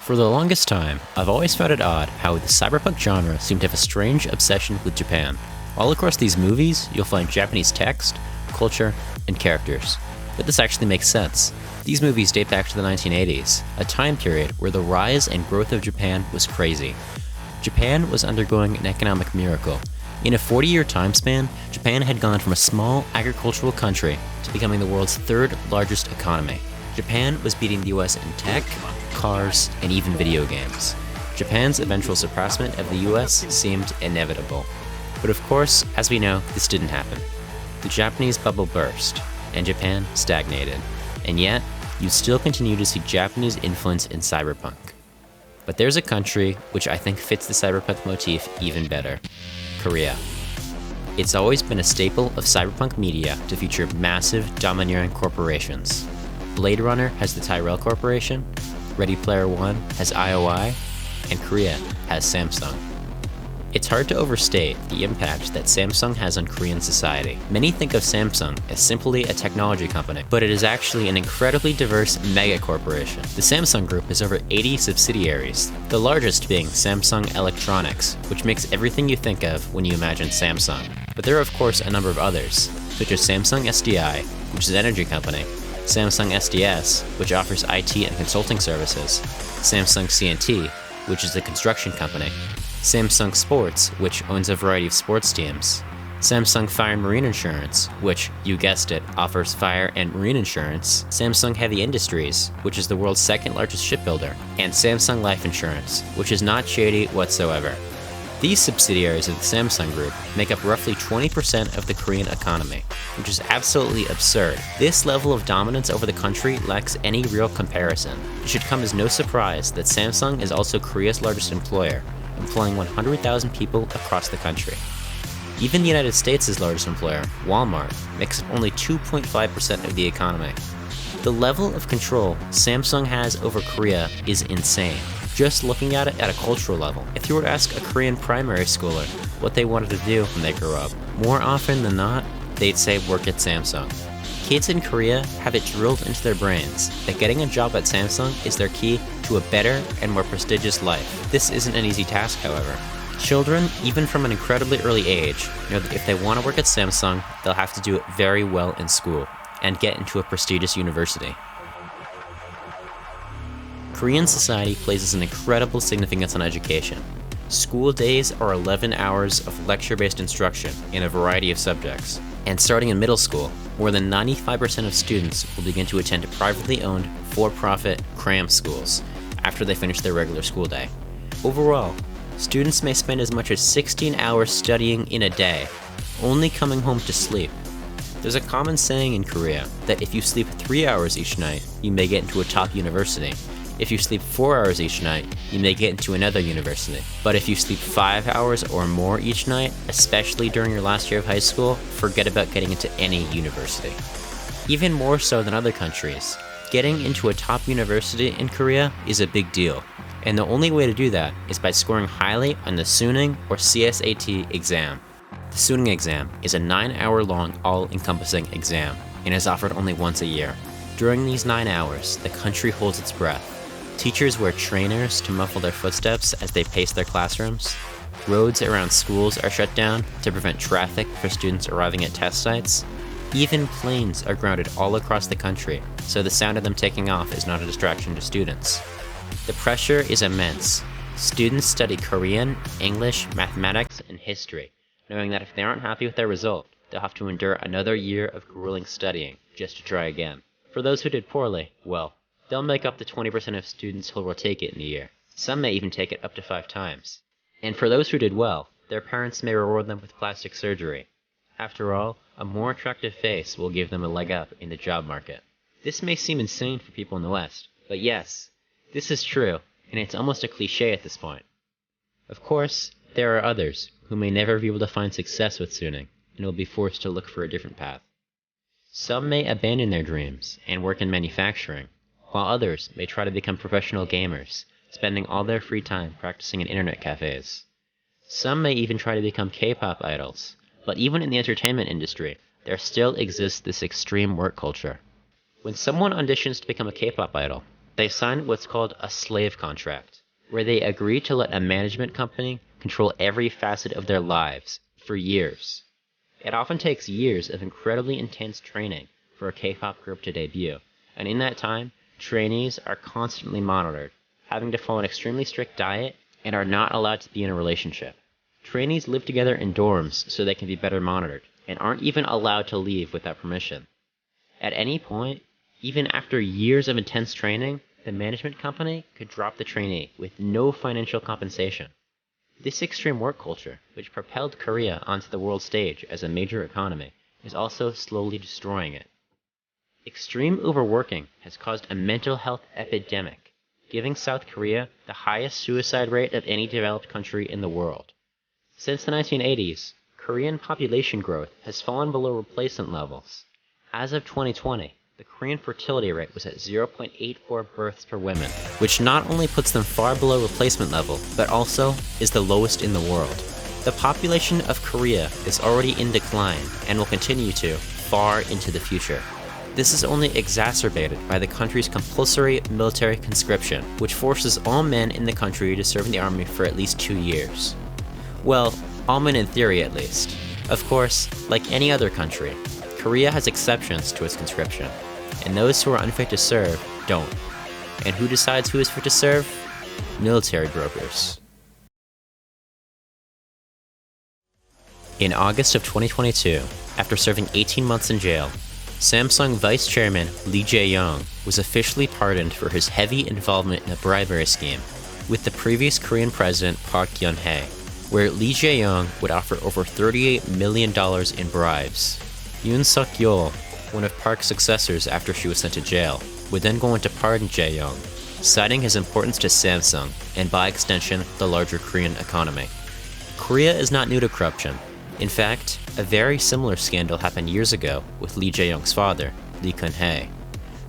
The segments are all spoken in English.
For the longest time, I've always found it odd how the cyberpunk genre seemed to have a strange obsession with Japan. All across these movies, you'll find Japanese text, culture, and characters. But this actually makes sense. These movies date back to the 1980s, a time period where the rise and growth of Japan was crazy. Japan was undergoing an economic miracle. In a 40-year time span, Japan had gone from a small agricultural country to becoming the world's third largest economy. Japan was beating the US in tech, cars, and even video games. Japan's eventual surpassment of the US seemed inevitable. But of course, as we know, this didn't happen. The Japanese bubble burst, and Japan stagnated. And yet, you still continue to see Japanese influence in cyberpunk. But there's a country which I think fits the cyberpunk motif even better: Korea. It's always been a staple of cyberpunk media to feature massive, domineering corporations. Blade Runner has the Tyrell Corporation, Ready Player One has IOI, and Korea has Samsung. It's hard to overstate the impact that Samsung has on Korean society. Many think of Samsung as simply a technology company, but it is actually an incredibly diverse mega corporation. The Samsung Group has over 80 subsidiaries, the largest being Samsung Electronics, which makes everything you think of when you imagine Samsung. But there are of course a number of others, such as Samsung SDI, which is an energy company, Samsung SDS, which offers IT and consulting services, Samsung C&T, which is a construction company, Samsung Sports, which owns a variety of sports teams, Samsung Fire and Marine Insurance, which, you guessed it, offers fire and marine insurance, Samsung Heavy Industries, which is the world's second largest shipbuilder, and Samsung Life Insurance, which is not shady whatsoever. These subsidiaries of the Samsung Group make up roughly 20% of the Korean economy, which is absolutely absurd. This level of dominance over the country lacks any real comparison. It should come as no surprise that Samsung is also Korea's largest employer, employing 100,000 people across the country. Even the United States' largest employer, Walmart, makes up only 2.5% of the economy. The level of control Samsung has over Korea is insane. Just looking at it at a cultural level, if you were to ask a Korean primary schooler what they wanted to do when they grew up, more often than not, they'd say work at Samsung. Kids in Korea have it drilled into their brains that getting a job at Samsung is their key to a better and more prestigious life. This isn't an easy task, however. Children, even from an incredibly early age, know that if they want to work at Samsung, they'll have to do it very well in school and get into a prestigious university. Korean society places an incredible significance on education. School days are 11 hours of lecture-based instruction in a variety of subjects. And starting in middle school, more than 95% of students will begin to attend privately owned, for-profit cram schools after they finish their regular school day. Overall, students may spend as much as 16 hours studying in a day, only coming home to sleep. There's a common saying in Korea that if you sleep 3 hours each night, you may get into a top university. If you sleep 4 hours each night, you may get into another university. But if you sleep 5 hours or more each night, especially during your last year of high school, forget about getting into any university. Even more so than other countries, getting into a top university in Korea is a big deal. And the only way to do that is by scoring highly on the Suneung or CSAT exam. The Suneung Exam is a 9-hour-long all-encompassing exam and is offered only once a year. During these 9 hours, the country holds its breath. Teachers wear trainers to muffle their footsteps as they pace their classrooms. Roads around schools are shut down to prevent traffic for students arriving at test sites. Even planes are grounded all across the country, so the sound of them taking off is not a distraction to students. The pressure is immense. Students study Korean, English, mathematics, and history, knowing that if they aren't happy with their result, they'll have to endure another year of grueling studying just to try again. For those who did poorly, well, they'll make up the 20% of students who will take it in a year. Some may even take it up to 5 times. And for those who did well, their parents may reward them with plastic surgery. After all, a more attractive face will give them a leg up in the job market. This may seem insane for people in the West, but yes, this is true, and it's almost a cliche at this point. Of course, there are others who may never be able to find success with Suneung, and will be forced to look for a different path. Some may abandon their dreams and work in manufacturing, while others may try to become professional gamers, spending all their free time practicing in internet cafes. Some may even try to become K-pop idols, but even in the entertainment industry, there still exists this extreme work culture. When someone auditions to become a K-pop idol, They sign what's called a slave contract, where they agree to let a management company control every facet of their lives for years. It often takes years of incredibly intense training for a K-pop group to debut, and in that time, trainees are constantly monitored, having to follow an extremely strict diet, and are not allowed to be in a relationship. Trainees live together in dorms so they can be better monitored, and aren't even allowed to leave without permission. At any point, even after years of intense training, the management company could drop the trainee with no financial compensation. This extreme work culture, which propelled Korea onto the world stage as a major economy, is also slowly destroying it. Extreme overworking has caused a mental health epidemic, giving South Korea the highest suicide rate of any developed country in the world. Since the 1980s, Korean population growth has fallen below replacement levels. As of 2020, the Korean fertility rate was at 0.84 births per woman, which not only puts them far below replacement level, but also is the lowest in the world. The population of Korea is already in decline and will continue to far into the future. This is only exacerbated by the country's compulsory military conscription, which forces all men in the country to serve in the army for at least 2 years. Well, all men in theory at least. Of course, like any other country, Korea has exceptions to its conscription, and those who are unfit to serve don't. And who decides who is fit to serve? Military brokers. In August of 2022, after serving 18 months in jail, Samsung Vice Chairman Lee Jae-yong was officially pardoned for his heavy involvement in a bribery scheme with the previous Korean president Park Geun-hye, where Lee Jae-yong would offer over $38 million in bribes. Yoon Suk-yeol, one of Park's successors after she was sent to jail, would then go on to pardon Jae-yong, citing his importance to Samsung and by extension the larger Korean economy. Korea is not new to corruption. In fact, a very similar scandal happened years ago with Lee Jae-yong's father, Lee Kun-hye,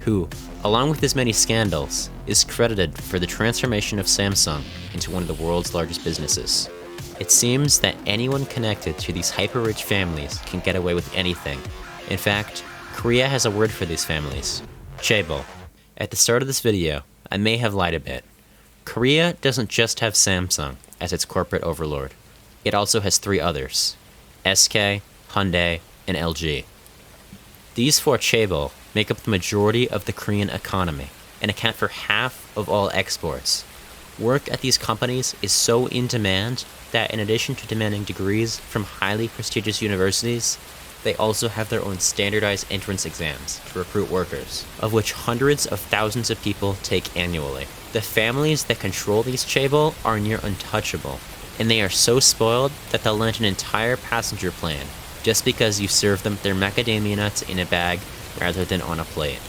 who, along with his many scandals, is credited for the transformation of Samsung into one of the world's largest businesses. It seems that anyone connected to these hyper-rich families can get away with anything. In fact, Korea has a word for these families: Chaebol. At the start of this video, I may have lied a bit. Korea doesn't just have Samsung as its corporate overlord. It also has 3 others: SK, Hyundai, and LG. These 4 Chaebol make up the majority of the Korean economy and account for half of all exports. Work at these companies is so in demand that in addition to demanding degrees from highly prestigious universities, they also have their own standardized entrance exams to recruit workers, of which hundreds of thousands of people take annually. The families that control these Chaebol are near untouchable, and they are so spoiled that they'll lend an entire passenger plane just because you serve them their macadamia nuts in a bag rather than on a plate.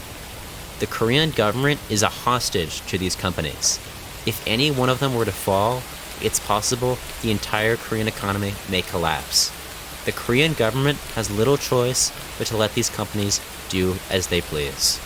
The Korean government is a hostage to these companies. If any one of them were to fall, it's possible the entire Korean economy may collapse. The Korean government has little choice but to let these companies do as they please.